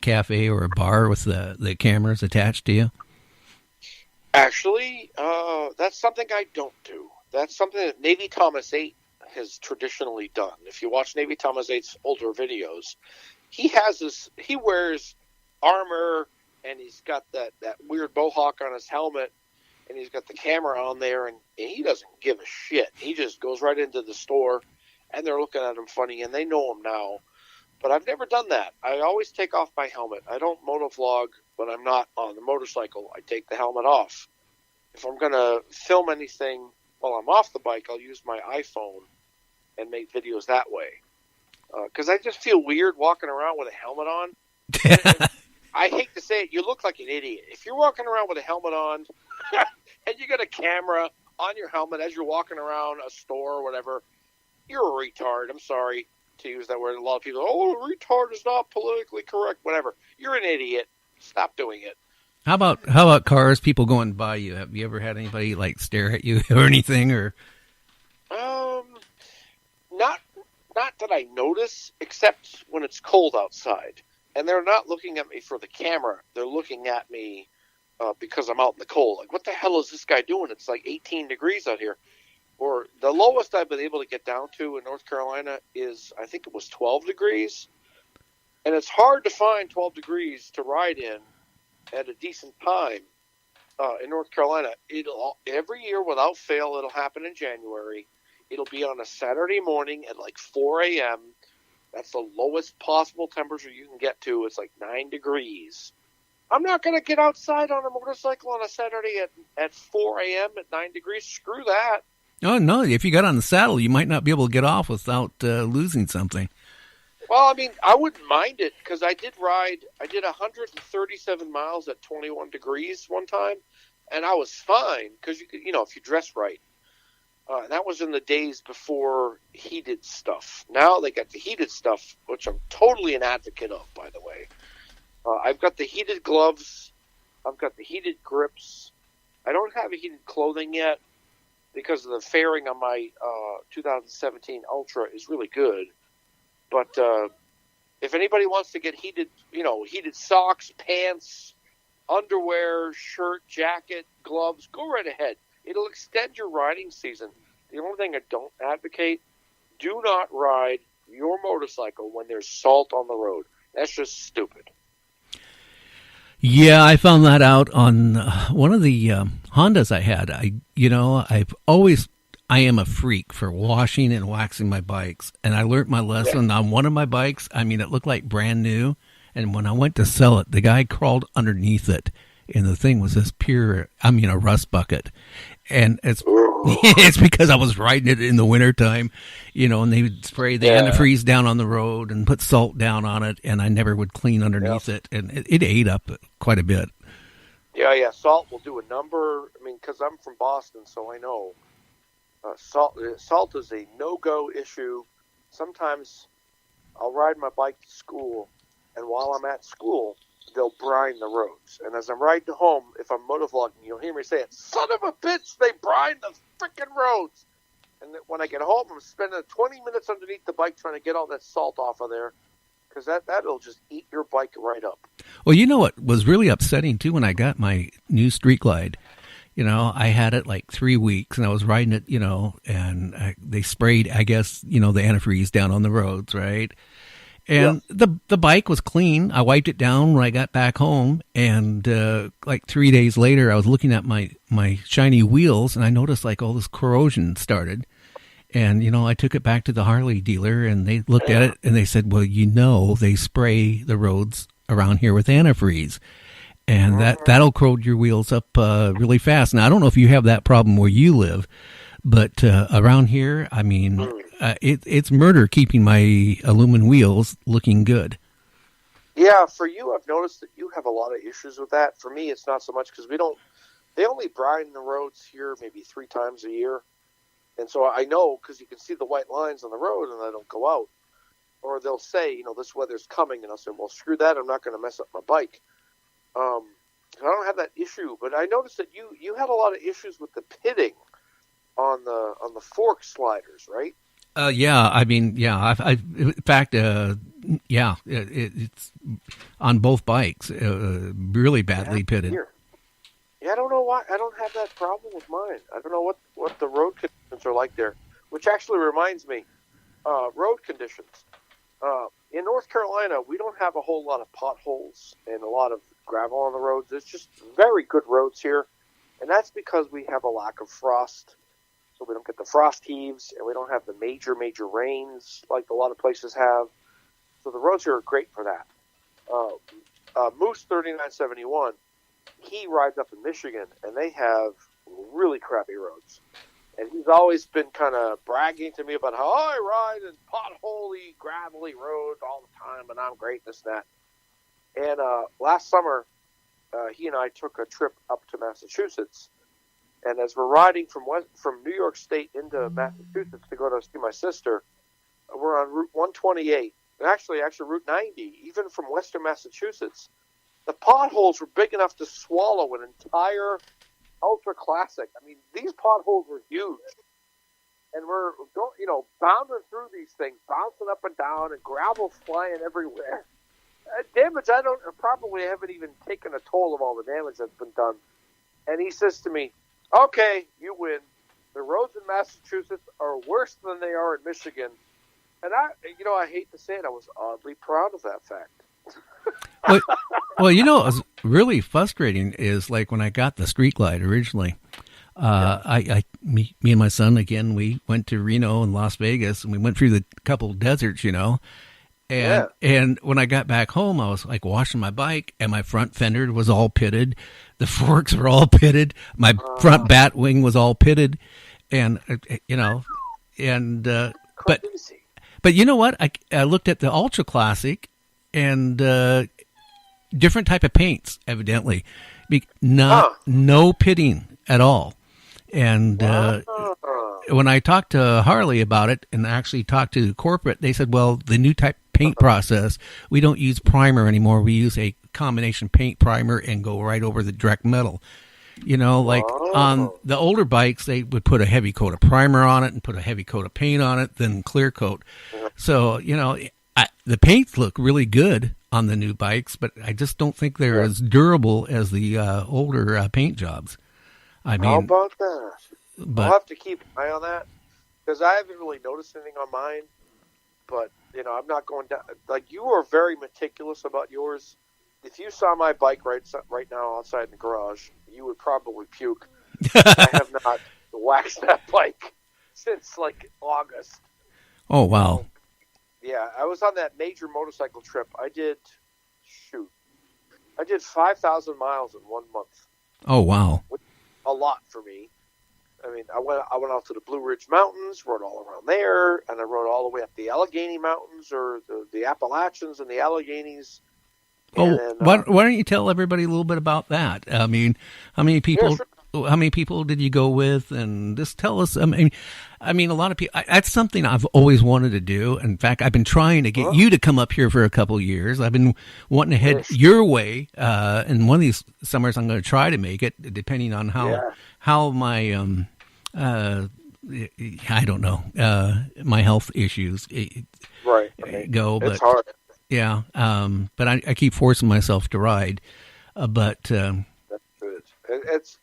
cafe or a bar with the cameras attached to you? Actually, that's something I don't do. That's something that Navy Thomas 8 has traditionally done. If you watch Navy Thomas 8's older videos, he wears armor, and he's got that weird mohawk on his helmet, and he's got the camera on there, and he doesn't give a shit. He just goes right into the store, and they're looking at him funny, and they know him now. But I've never done that. I always take off my helmet. I don't motovlog when I'm not on the motorcycle. I take the helmet off. If I'm going to film anything while I'm off the bike, I'll use my iPhone and make videos that way. Because I just feel weird walking around with a helmet on. I hate to say it, you look like an idiot. If you're walking around with a helmet on and you got a camera on your helmet as you're walking around a store or whatever, you're a retard. I'm sorry to use that word. A lot of people, retard is not politically correct, whatever. You're an idiot. Stop doing it. How about cars, people going by you? Have you ever had anybody like stare at you or anything? Or not that I notice, except when it's cold outside. And they're not looking at me for the camera. They're looking at me because I'm out in the cold. Like, what the hell is this guy doing? It's like 18 degrees out here. Or the lowest I've been able to get down to in North Carolina is, I think it was 12 degrees. And it's hard to find 12 degrees to ride in at a decent time in North Carolina. Every year, without fail, it'll happen in January. It'll be on a Saturday morning at like 4 a.m., That's the lowest possible temperature you can get to. It's like 9 degrees. I'm not going to get outside on a motorcycle on a Saturday at 4 a.m. at 9 degrees. Screw that. Oh, no. If you got on the saddle, you might not be able to get off without losing something. Well, I mean, I wouldn't mind it because I did 137 miles at 21 degrees one time, and I was fine because, if you dress right. That was in the days before heated stuff. Now they got the heated stuff, which I'm totally an advocate of, by the way. I've got the heated gloves. I've got the heated grips. I don't have a heated clothing yet because of the fairing on my 2017 Ultra is really good. But if anybody wants to get heated socks, pants, underwear, shirt, jacket, gloves, go right ahead. It'll extend your riding season. The only thing I don't advocate, do not ride your motorcycle when there's salt on the road. That's just stupid. Yeah, I found that out on one of the Hondas I had. I am a freak for washing and waxing my bikes. And I learned my lesson on one of my bikes. I mean, it looked like brand new. And when I went to sell it, the guy crawled underneath it. And the thing was this a rust bucket. And it's because I was riding it in the wintertime, and they would spray the antifreeze down on the road and put salt down on it, and I never would clean underneath it. And it ate up quite a bit. Yeah, salt will do a number. I mean, because I'm from Boston, so I know. Salt is a no-go issue. Sometimes I'll ride my bike to school, and while I'm at school, they'll brine the roads. And as I'm riding home, if I'm motovlogging, you'll hear me say it, son of a bitch, they brine the freaking roads. And when I get home, I'm spending 20 minutes underneath the bike trying to get all that salt off of there, because that'll just eat your bike right up. Well, you know what was really upsetting, too, when I got my new Street Glide? I had it like 3 weeks, and I was riding it, and they sprayed, I guess, the antifreeze down on the roads, right? And the bike was clean. I wiped it down when I got back home, and like 3 days later, I was looking at my shiny wheels, and I noticed like all this corrosion started. And, I took it back to the Harley dealer, and they looked at it, and they said, well, they spray the roads around here with antifreeze. And that'll corrode your wheels up really fast. Now, I don't know if you have that problem where you live, but around here, I mean, it's murder keeping my aluminum wheels looking good. Yeah, for you, I've noticed that you have a lot of issues with that. For me, it's not so much because they only brine the roads here maybe 3 times a year. And so I know because you can see the white lines on the road and I don't go out. Or they'll say, this weather's coming, and I'll say, well, screw that, I'm not going to mess up my bike. I don't have that issue, but I noticed that you had a lot of issues with the pitting on the fork sliders, right? Yeah. I mean, yeah. In fact, Yeah, it's on both bikes, really badly pitted. Here. Yeah, I don't know why. I don't have that problem with mine. I don't know what the road conditions are like there. Which actually reminds me, road conditions. In North Carolina, we don't have a whole lot of potholes and a lot of gravel on the roads. It's just very good roads here, and that's because we have a lack of frost. So we don't get the frost heaves, and we don't have the major rains like a lot of places have. So the roads here are great for that. Moose 3971, he rides up in Michigan, and they have really crappy roads. And he's always been kind of bragging to me about how I ride in potholey, gravelly roads all the time, and I'm great, this and that. And last summer, he and I took a trip up to Massachusetts. And as we're riding from New York State into Massachusetts to go to see my sister, we're on Route 128. And actually Route 90, even from western Massachusetts. The potholes were big enough to swallow an entire Ultra Classic. I mean, these potholes were huge. And we're going, bounding through these things, bouncing up and down, and gravel flying everywhere. Damage I probably haven't even taken a toll of all the damage that's been done. And he says to me, okay, you win. The roads in Massachusetts are worse than they are in Michigan. And I hate to say it, I was oddly proud of that fact. Well, what was really frustrating is like when I got the Street Glide originally. Me and my son again. We went to Reno and Las Vegas, and we went through the couple deserts, And when I got back home, I was like washing my bike, and my front fender was all pitted. The forks were all pitted. My front bat wing was all pitted, and but you know what? I looked at the Ultra Classic, and different type of paints, evidently, no pitting at all. And when I talked to Harley about it, and actually talked to corporate, they said, "Well, the new type paint process, we don't use primer anymore. We use a combination paint primer and go right over the direct metal." On the older bikes, they would put a heavy coat of primer on it and put a heavy coat of paint on it, then clear coat. So, the paints look really good on the new bikes, but I just don't think they're as durable as the older paint jobs. I mean, how about that? I'll have to keep an eye on that, because I haven't really noticed anything on mine. But, I'm not going down. Like, you are very meticulous about yours. If you saw my bike right now outside in the garage, you would probably puke. I have not waxed that bike since, August. Oh, wow. Yeah, I was on that major motorcycle trip. I did 5,000 miles in 1 month. Oh, wow. A lot for me. I mean, I went out to the Blue Ridge Mountains, rode all around there, and I rode all the way up the Allegheny Mountains, or the Appalachians and the Alleghenies. Oh, why don't you tell everybody a little bit about that? I mean, how many people? Yeah, sure. How many people did you go with? And just tell us. I mean, a lot of people. That's something I've always wanted to do. In fact, I've been trying to get you to come up here for a couple of years. I've been wanting to head your way. And one of these summers, I'm going to try to make it, depending on how my I don't know, my health issues go. But it's hard. Yeah, but I keep forcing myself to ride. But that's good. It's.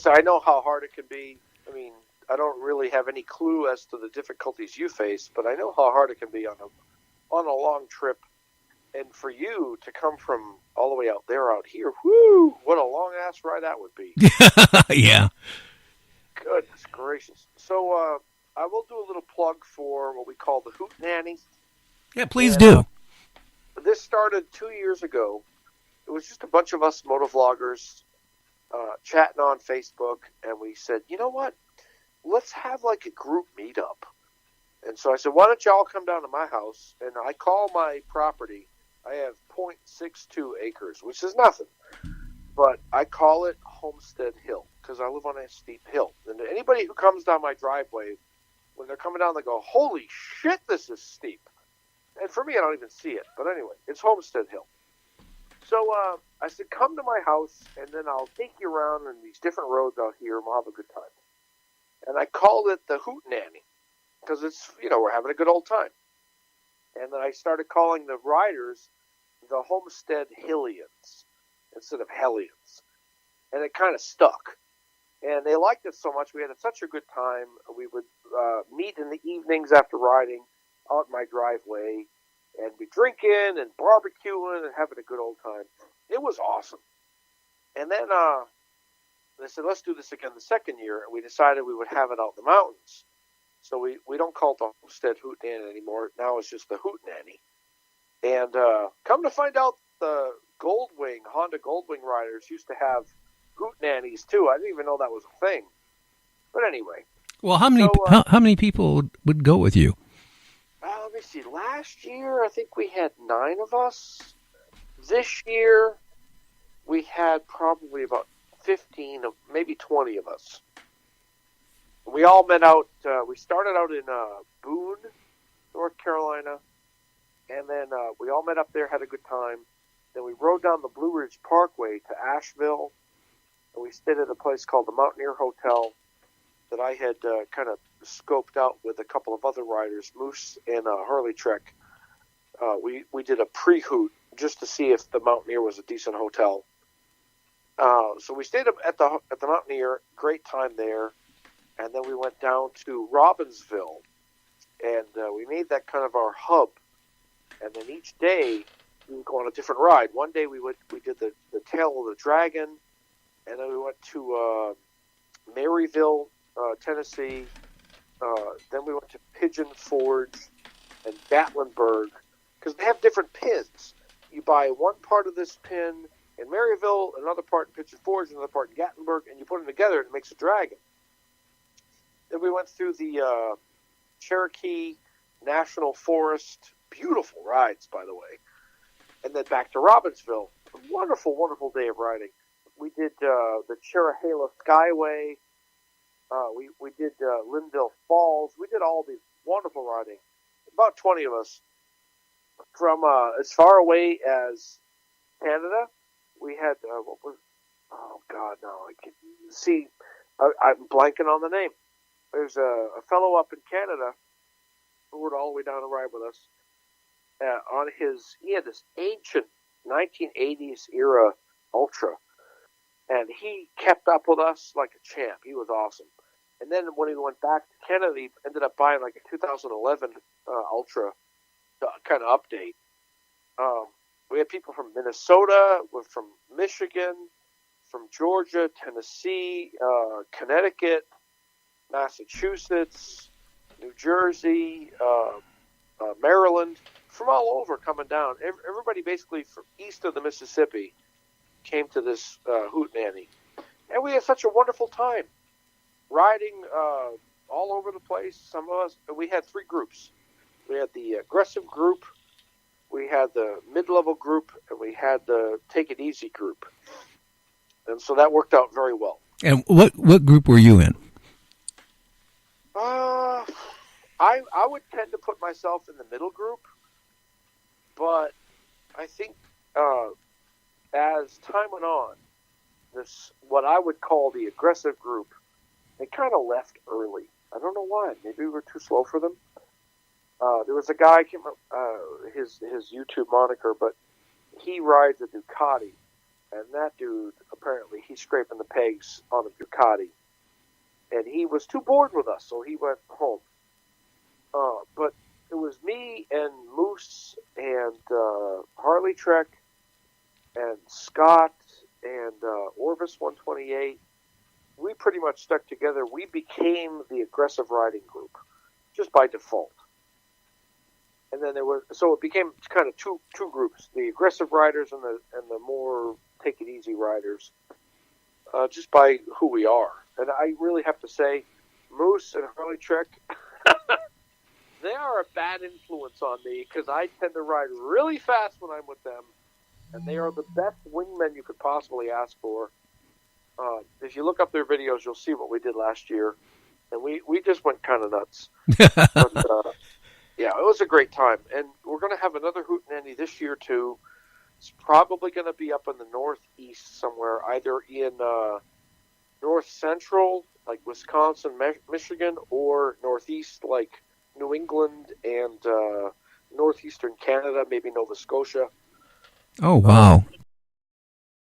I know how hard it can be. I mean, I don't really have any clue as to the difficulties you face, but I know how hard it can be on a long trip. And for you to come from all the way out here, whoo! What a long ass ride that would be. Yeah. Goodness gracious. So I will do a little plug for what we call the Hoot Nanny. Yeah, please do. This started 2 years ago. It was just a bunch of us motovloggers chatting on Facebook, and we said, you know what? Let's have a group meetup. And so I said, why don't y'all come down to my house? And I call my property. I have 0.62 acres, which is nothing. But I call it Homestead Hill, because I live on a steep hill. And anybody who comes down my driveway, when they're coming down, they go, holy shit, this is steep. And for me, I don't even see it. But anyway, it's Homestead Hill. So I said, come to my house, and then I'll take you around on these different roads out here, and we'll have a good time. And I called it the Hoot Nanny, because it's, we're having a good old time. And then I started calling the riders the Homestead Hillians instead of Hellions. And it kind of stuck. And they liked it so much. We had such a good time. We would meet in the evenings after riding out in my driveway and be drinking and barbecuing and having a good old time. It was awesome. And then they said, let's do this again the second year. And we decided we would have it out in the mountains. So we don't call it the Homestead Hootenanny anymore. Now it's just the Hootenanny. And come to find out, the Honda Goldwing riders used to have Hootenannies too. I didn't even know that was a thing. But anyway. Well, how many people would go with you? Let me see. Last year, I think we had 9 of us. This year, we had probably about 15, maybe 20 of us. We all met out. We started out in Boone, North Carolina, and then we all met up there, had a good time. Then we rode down the Blue Ridge Parkway to Asheville, and we stayed at a place called the Mountaineer Hotel that I had kind of scoped out with a couple of other riders, Moose and Harley Trek. We did a pre-hoot just to see if the Mountaineer was a decent hotel. So we stayed at the Mountaineer, great time there, and then we went down to Robbinsville, and we made that kind of our hub. And then each day we would go on a different ride. One day we did the Tail of the Dragon, and then we went to Maryville, Tennessee. Then we went to Pigeon Forge and Gatlinburg, because they have different pins. You buy one part of this pin in Maryville, another part in Pigeon Forge, another part in Gatlinburg, and you put them together and it makes a dragon. Then we went through the Cherokee National Forest. Beautiful rides, by the way. And then back to Robbinsville. A wonderful, wonderful day of riding. We did the Cherahela Skyway. We did Linville Falls. We did all these wonderful riding. About 20 of us. From as far away as Canada, we had, oh God, no, I can't see. I'm blanking on the name. There's a fellow up in Canada who rode all the way down to ride with us. He had this ancient 1980s era Ultra, and he kept up with us like a champ. He was awesome. And then when he went back to Canada, he ended up buying like a 2011 Ultra to kind of update. We had people from Minnesota, from Michigan, from Georgia, Tennessee, Connecticut, Massachusetts, New Jersey, Maryland, from all over coming down. Everybody basically from east of the Mississippi came to this Hootenanny. And we had such a wonderful time riding all over the place. Some of us, we had 3 groups. We had the aggressive group, we had the mid-level group, and we had the take it easy group. And so that worked out very well. And what group were you in? I would tend to put myself in the middle group, but I think as time went on, this what I would call the aggressive group, they kind of left early. I don't know why. Maybe we were too slow for them. There was a guy, I can't remember his YouTube moniker, but he rides a Ducati, and that dude, apparently, he's scraping the pegs on a Ducati. And he was too bored with us, so he went home. But it was me and Moose and Harley Trek and Scott and Orvis 128. We pretty much stuck together. We became the aggressive riding group, just by default. And then it became kind of two groups: the aggressive riders and the more take it easy riders, just by who we are. And I really have to say, Moose and Harley Trek, they are a bad influence on me because I tend to ride really fast when I'm with them, and they are the best wingmen you could possibly ask for. If you look up their videos, you'll see what we did last year, and we just went kind of nuts. But, yeah, it was a great time, and we're going to have another Hootenanny this year too. It's probably going to be up in the northeast somewhere, either in north central, like Wisconsin, Michigan, or northeast, like New England and northeastern Canada, maybe Nova Scotia. Oh, wow.